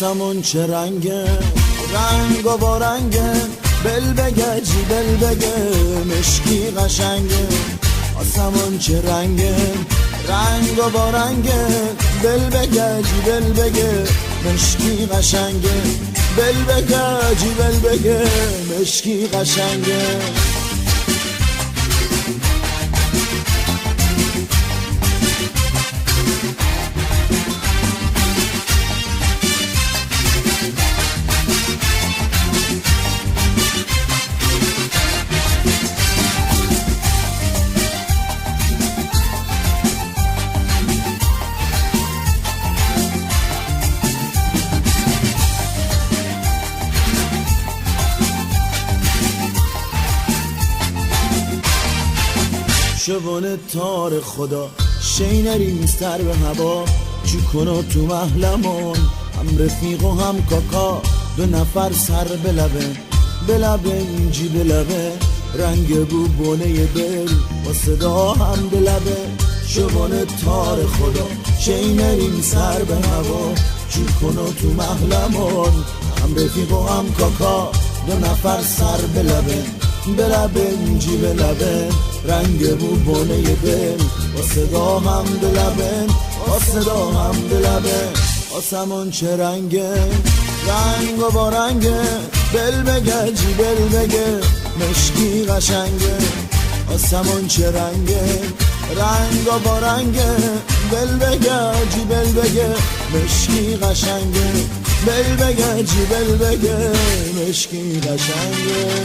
آسمون چه رنگه، رنگ و با رنگه، بل بگه جی بل بگه مشکی قشنگه. آسمون چه رنگه، رنگ و با رنگه، بل بگه جی بل بگه مشکی قشنگه. بل بگه جی بل بگه مشکی قشنگه. شبانه تار خدا شینریم سر به هوا، چی کنو تو محلمون هم رفیق و هم کاکا. دو نفر سر بلبه بلبه اینجی بلبه، رنگ بو بونه دل و صدا هم بلبه. شبانه تار خدا شینریم سر به هوا، چی کنو تو محلمون هم رفیق و هم کاکا. دو نفر سر بلبه بلبه اینجی بلبه، رنگ بو بونه دل و صدا هم بلبه و صدا هم بلبه. آسمون چه رنگه، رنگ و با رنگه، بل بگه جی بل بگه مشکی قشنگه. آسمون چه رنگه، رنگ و با رنگه، بل بگه جی بل بگه مشکی قشنگه. بل بگه جی بل بگه مشکی قشنگه.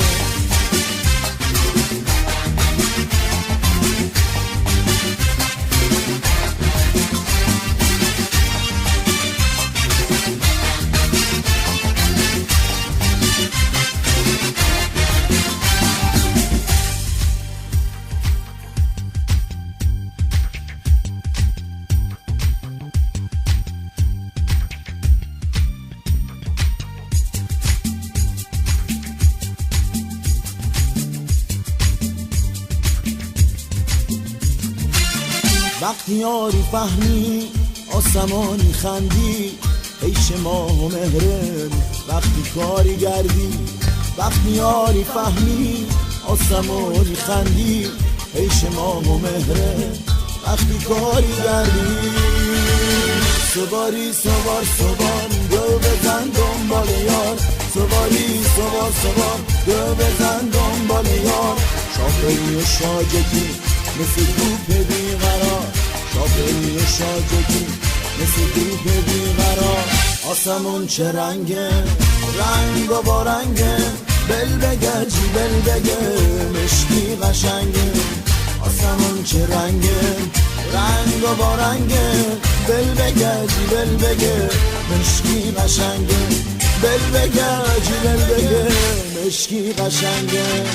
وقتی یاری فهمی آسمانی خندی، عیش ماه و مهرم وقتی کاری گردی. وقتی یاری فهمی آسمانی خندی، عیش ماه و مهرم وقتی کاری گردی. سواری سوار سوار دو بزن دنبال یار، سواری سوار سوار دو بزن دنبال یار. شاپری و شاجکی مثل توپ بیقرار، شاپری و شاجکی مثل توپ بیقرار. آسمون چه رنگه، رنگ و با رنگه، بل بگه جی بل بگه مشکی قشنگه. آسمون چه رنگه، رنگ و با رنگه، بل بگه جی بل بگه مشکی قشنگه. بل بگه جی بل بگه مشکی قشنگه.